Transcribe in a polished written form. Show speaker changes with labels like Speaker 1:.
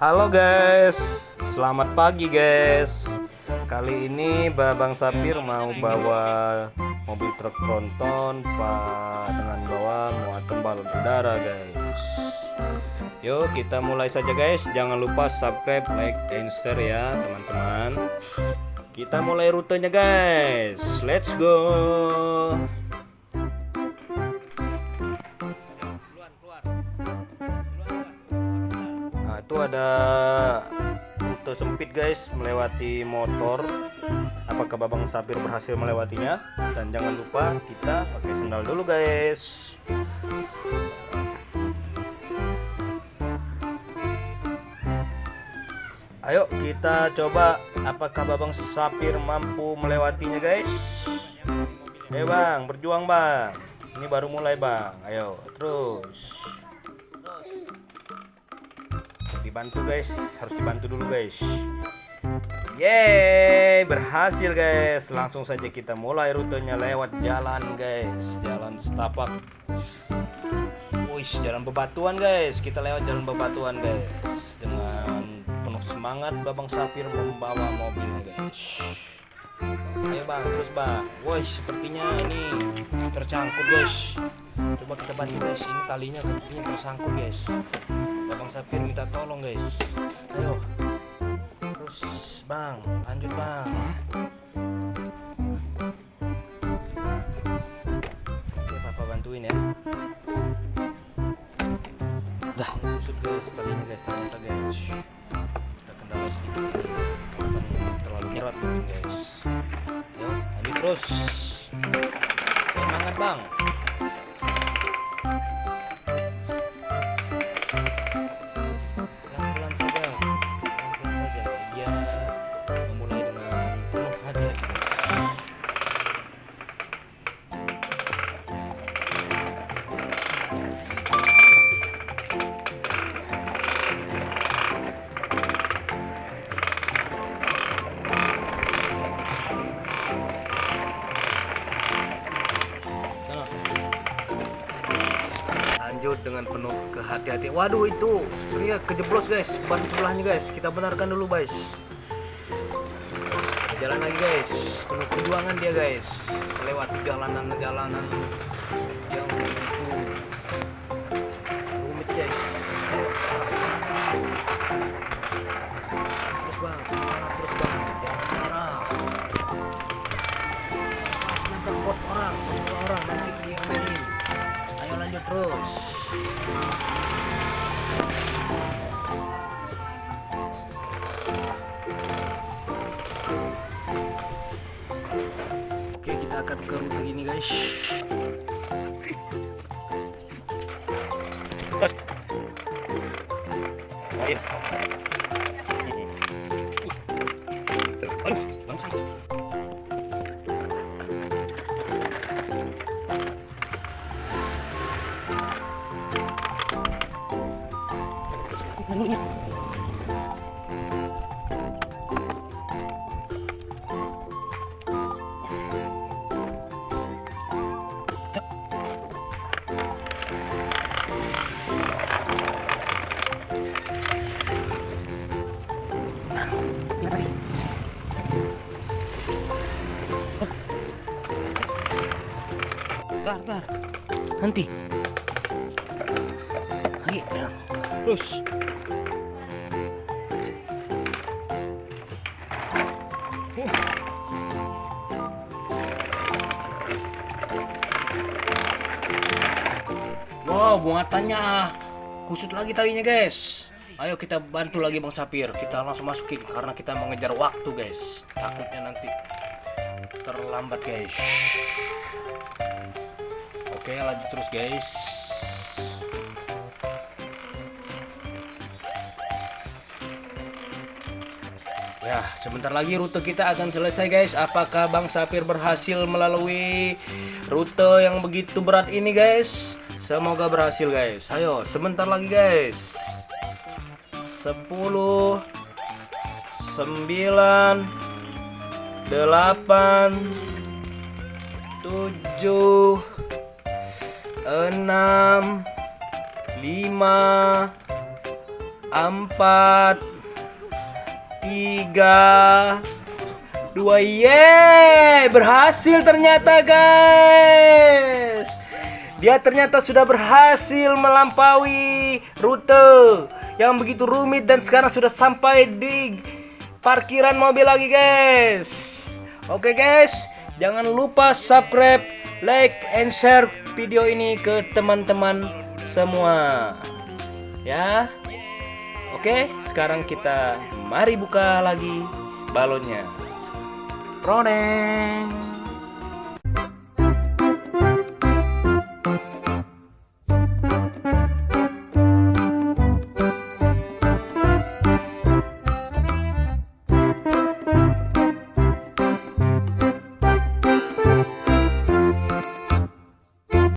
Speaker 1: Halo guys, selamat pagi guys. Kali ini Babang Sapir mau bawa mobil truk tronton dengan bawa muatan balon udara guys. Yuk kita mulai saja guys. Jangan lupa subscribe, like, dan share ya teman-teman. Kita mulai rutenya guys. Let's go. Itu ada rute sempit guys melewati motor. Apakah Babang Sapir berhasil melewatinya? Dan jangan lupa kita pakai sendal dulu guys. Ayo kita coba apakah Babang Sapir mampu melewatinya guys. Ayo bang, berjuang bang. Ini baru mulai bang. Ayo terus. Dibantu guys, harus dibantu dulu guys. Yeay, berhasil guys. Langsung saja kita mulai rutenya lewat jalan guys, jalan setapak. Wih, jalan bebatuan guys. Kita lewat jalan bebatuan guys. Dengan penuh semangat Babang Sapir membawa mobilnya guys. Ayo bang, terus bang. Wih, sepertinya ini tercangkut guys. Coba kita bantu guys. Ini talinya sepertinya tersangkut guys. Babang Sapir minta tolong guys. Ayo. Terus bang, lanjut bang. Oke, papa bantuin ya. Dah, kusut guys talinya guys, ternyata guys. Kita kendala sedikit ini. Terlalu berat mungkin guys. Ayo, lanjut terus. Semangat bang. Lanjut dengan penuh kehati-hatian. Waduh, itu sepertinya kejeblos guys, ban sebelahnya guys. Kita benarkan dulu guys. Jalan lagi guys, penuh perjuangan dia guys, melewati jalanan-jalanan yang begitu rumit guys. Ayo, terus bang, semangat terus bang, jangan menyerah. Pas nabrak pot orang, dua orang nanti dia ngomelin. Ayo lanjut terus. Oke, kita akan ke rute gini guys. Tar, nanti. Ayo, terus. Wow, muatannya kusut lagi talinya guys. Ayo kita bantu lagi Bang Sapir. Kita langsung masukin karena kita mengejar waktu guys. Takutnya nanti terlambat guys. Oke, lanjut terus guys. Ya, sebentar lagi rute kita akan selesai guys. Apakah Bang Sapir berhasil melalui rute yang begitu berat ini guys? Semoga berhasil guys. Ayo, sebentar lagi guys. 10 9 8 7 6 5 4, 3, 2. Yeay, berhasil ternyata guys. Dia ternyata sudah berhasil melampaui rute yang begitu rumit dan sekarang sudah sampai di parkiran mobil lagi guys. Oke guys, jangan lupa subscribe, like, and share video ini ke teman-teman semua. Ya. Oke, sekarang kita mari buka lagi balonnya. Prodeng.